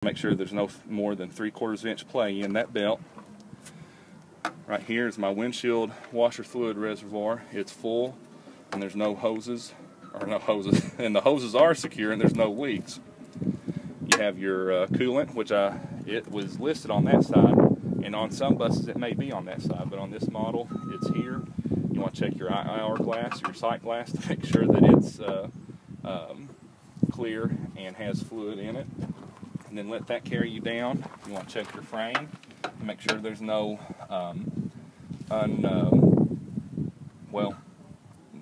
Make sure there's no more than 3/4 inch play in that belt. Right here is my windshield washer fluid reservoir. It's full and there's no hoses, and the hoses are secure and there's no leaks. You have your coolant, which it was listed on that side, and on some buses it may be on that side, but on this model it's here. You want to check your IR glass, your sight glass, to make sure that it's clear and has fluid in it. And then let that carry you down. You want to check your frame and make sure there's no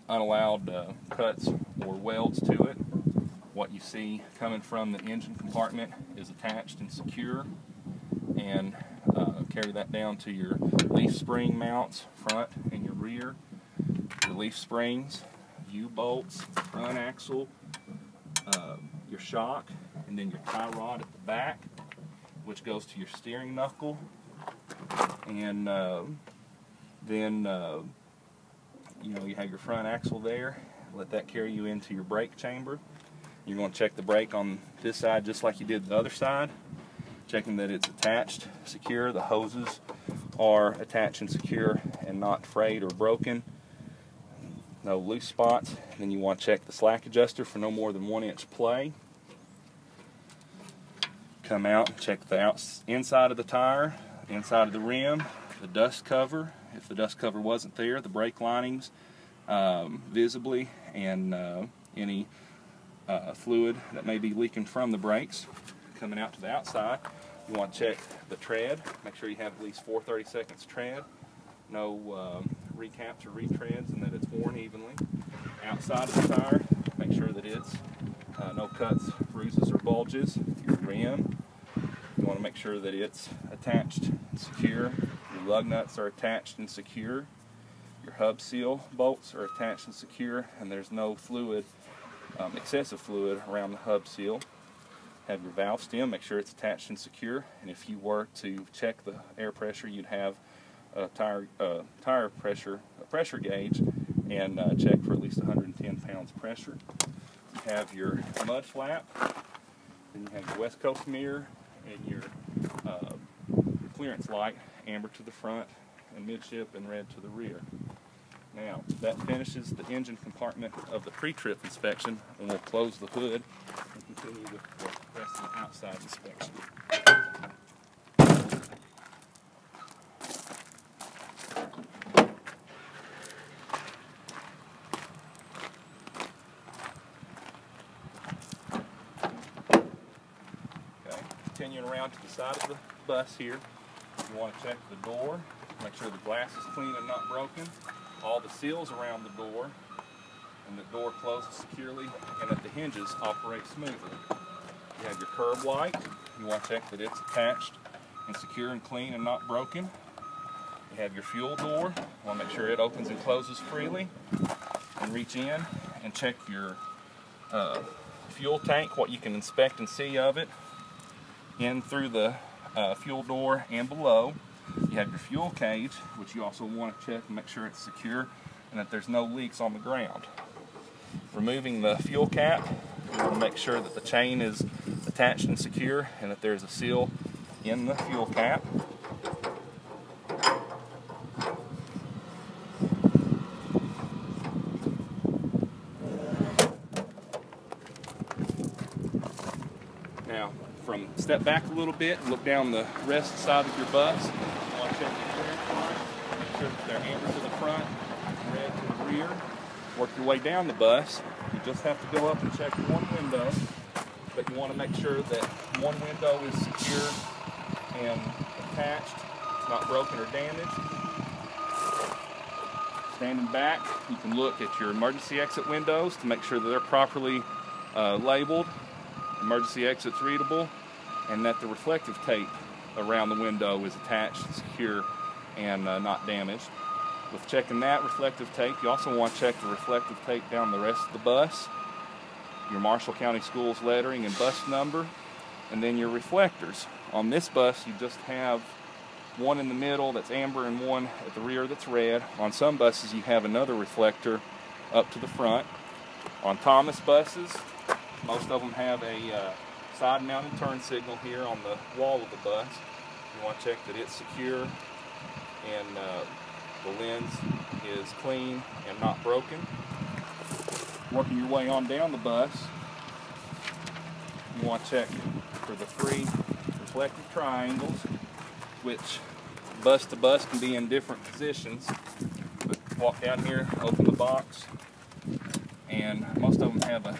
unallowed cuts or welds to it. What you see coming from the engine compartment is attached and secure, and carry that down to your leaf spring mounts, front and your rear, your leaf springs, U-bolts, front axle, your shock, and then your tie rod at the back, which goes to your steering knuckle, and then you have your front axle there. Let that carry you into your brake chamber. You're going to check the brake on this side just like you did the other side, checking that it's attached, secure. The hoses are attached and secure and not frayed or broken. No loose spots. Then you want to check the slack adjuster for no more than 1 inch play. Come out and check the inside of the tire, inside of the rim, the dust cover. If the dust cover wasn't there, the brake linings visibly, and any fluid that may be leaking from the brakes. Coming out to the outside, you want to check the tread. Make sure you have at least 4 30-seconds tread. No recaps or retreads, and that it's worn evenly. Outside of the tire, make sure that it's no cuts, bruises, or bulges. Your rim, you want to make sure that it's attached and secure. Your lug nuts are attached and secure. Your hub seal bolts are attached and secure, and there's no fluid, excessive fluid around the hub seal. Have your valve stem, make sure it's attached and secure, and if you were to check the air pressure, you'd have a tire pressure, a pressure gauge, and check for at least 110 pounds pressure. You have your mud flap, then you have your West Coast mirror, and your clearance light, amber to the front and midship and red to the rear. Now, that finishes the engine compartment of the pre-trip inspection, and we'll close the hood and continue with the rest of the outside inspection. Okay, continuing around to the side of the bus here, you want to check the door, make sure the glass is clean and not broken. All the seals around the door, and the door closes securely, and that the hinges operate smoothly. You have your curb light. You want to check that it's attached and secure and clean and not broken. You have your fuel door. You want to make sure it opens and closes freely. And reach in and check your fuel tank, what you can inspect and see of it, in through the fuel door and below. You have your fuel cage, which you also want to check and make sure it's secure and that there's no leaks on the ground. Removing the fuel cap, you want to make sure that the chain is attached and secure and that there's a seal in the fuel cap. Now, step back a little bit and look down the rest side of your bus. You want to check your clearance lines, make sure that they're amber to the front, red to the rear. Work your way down the bus. You just have to go up and check one window, but you want to make sure that one window is secure and attached. It's not broken or damaged. Standing back, you can look at your emergency exit windows to make sure that they're properly labeled, emergency exits readable, and that the reflective tape around the window is attached, secure, and not damaged. With checking that reflective tape, you also want to check the reflective tape down the rest of the bus, your Marshall County Schools lettering and bus number, and then your reflectors. On this bus, you just have one in the middle that's amber and one at the rear that's red. On some buses, you have another reflector up to the front. On Thomas buses, most of them have a side mounted turn signal here on the wall of the bus. You want to check that it's secure and the lens is clean and not broken. Working your way on down the bus, you want to check for the 3 reflective triangles, which bus to bus can be in different positions. But walk down here, open the box, and most of them have a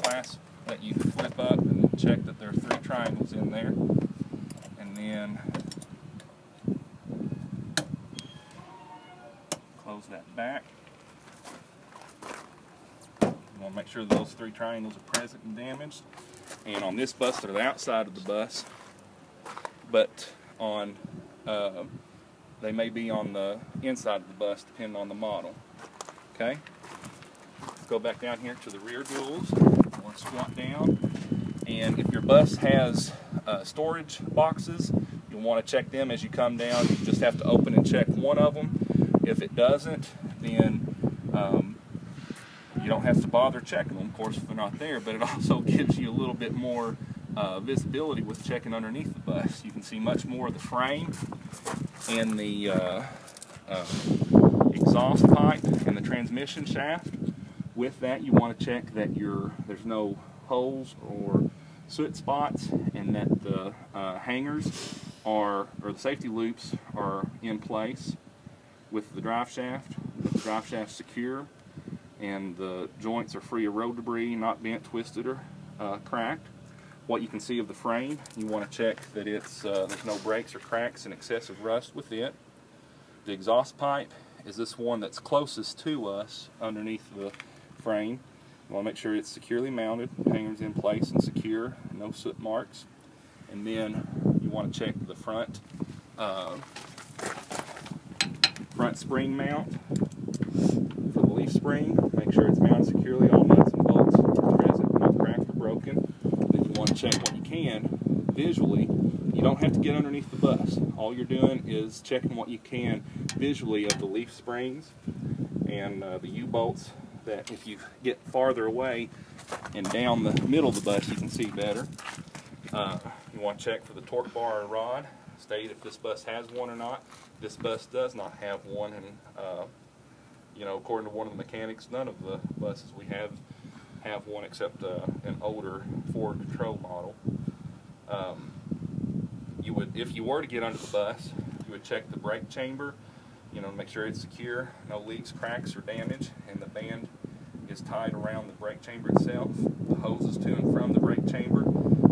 clasp that you flip up and check that there are 3 triangles in there. And then close that back. You want to make sure that those 3 triangles are present and damaged. And on this bus, they're the outside of the bus, but on they may be on the inside of the bus depending on the model. Okay? Let's go back down here to the rear duals. You want to squat down, and if your bus has storage boxes, you'll want to check them as you come down. You just have to open and check one of them. If it doesn't, then you don't have to bother checking them, of course, if they're not there, but it also gives you a little bit more visibility with checking underneath the bus. You can see much more of the frame and the exhaust pipe and the transmission shaft. With that, you want to check that there's no holes or soot spots, and that the hangers or the safety loops are in place with the drive shaft. The drive shaft's secure, and the joints are free of road debris, not bent, twisted, or cracked. What you can see of the frame, you want to check that there's no breaks or cracks and excessive rust with it. The exhaust pipe is this one that's closest to us underneath the frame. You want to make sure it's securely mounted, hangers in place and secure, no soot marks. And then you want to check the front spring mount for the leaf spring. Make sure it's mounted securely, all nuts and bolts are present, not cracked or broken. Then you want to check what you can visually. You don't have to get underneath the bus. All you're doing is checking what you can visually of the leaf springs and the U-bolts, that if you get farther away and down the middle of the bus, you can see better. You want to check for the torque bar and rod, state if this bus has one or not. This bus does not have one, and according to one of the mechanics, none of the buses we have one except an older Ford Control model. If you were to get under the bus, you would check the brake chamber, make sure it's secure, no leaks, cracks, or damage, and the band is tied around the brake chamber itself. The hoses to and from the brake chamber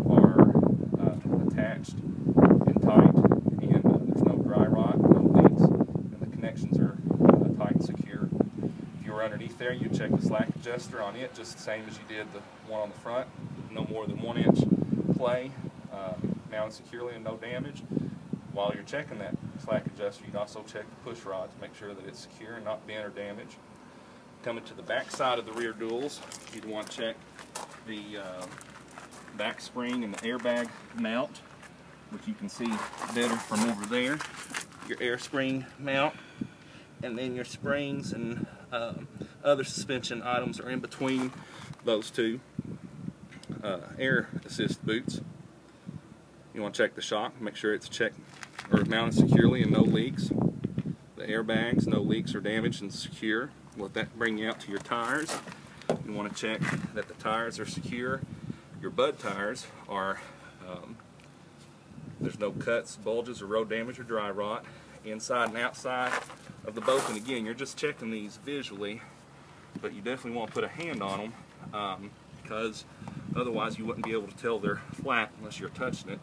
are attached and tight, and there's no dry rot, no leaks, and the connections are tight and secure. If you were underneath there, you check the slack adjuster on it, just the same as you did the one on the front. No more than 1 inch play, mounted securely and no damage. While you're checking that slack adjuster, you'd also check the push rod to make sure that it's secure and not bent or damaged. Coming to the back side of the rear duals, you'd want to check the back spring and the airbag mount, which you can see better from over there. Your air spring mount, and then your springs and other suspension items are in between those two air assist boots. You want to check the shock, make sure it's checked or mounted securely and no leaks. The airbags, no leaks or damage and secure. Let that bring you out to your tires. You want to check that the tires are secure. Your bud tires are, there's no cuts, bulges, or road damage or dry rot inside and outside of the both. And again, you're just checking these visually, but you definitely want to put a hand on them because otherwise you wouldn't be able to tell they're flat unless you're touching it.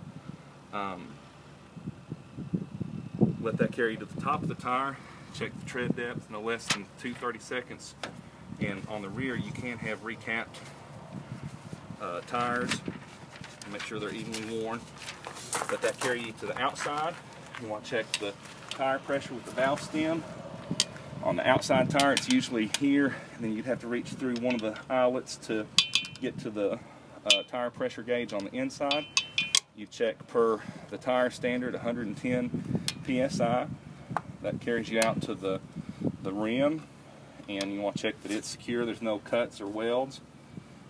Let that carry you to the top of the tire. Check the tread depth, no less than 2/32. And on the rear, you can have recapped tires. Make sure they're evenly worn. Let that carry you to the outside. You want to check the tire pressure with the valve stem. On the outside tire, it's usually here, and then you'd have to reach through one of the eyelets to get to the tire pressure gauge on the inside. You check per the tire standard, 110 psi. That carries you out to the rim, and you want to check that it's secure, there's no cuts or welds,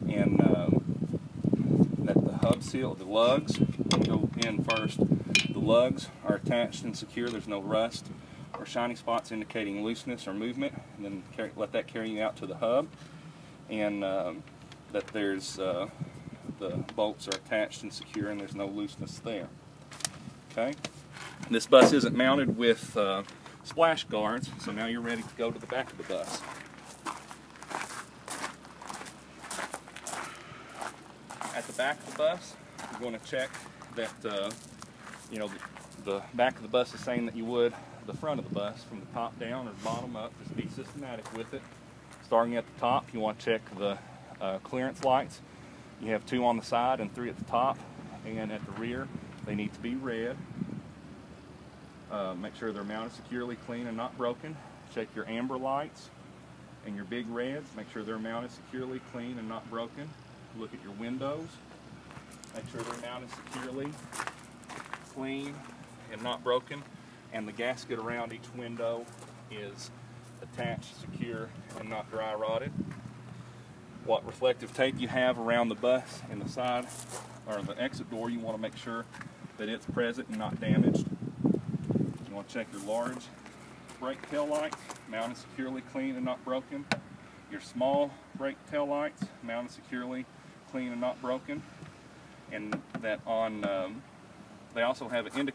and that the hub hub seal, the lugs, go in first. The lugs are attached and secure. There's no rust or shiny spots indicating looseness or movement. And then let that carry you out to the hub, and that there's the bolts are attached and secure, and there's no looseness there. Okay. This bus isn't mounted with splash guards, so now you're ready to go to the back of the bus. At the back of the bus, you're going to check that the back of the bus is the same that you would the front of the bus, from the top down or bottom up. Just be systematic with it. Starting at the top, you want to check the clearance lights. You have 2 on the side and 3 at the top, and at the rear they need to be red. Make sure they're mounted securely, clean, and not broken. Check your amber lights and your big reds. Make sure they're mounted securely, clean, and not broken. Look at your windows. Make sure they're mounted securely, clean, and not broken. And the gasket around each window is attached, secure, and not dry rotted. What reflective tape you have around the bus and the side or the exit door, you want to make sure that it's present and not damaged. You want to check your large brake tail lights, mounted securely, clean, and not broken. Your small brake tail lights, mounted securely, clean, and not broken. And that on they also have an indicator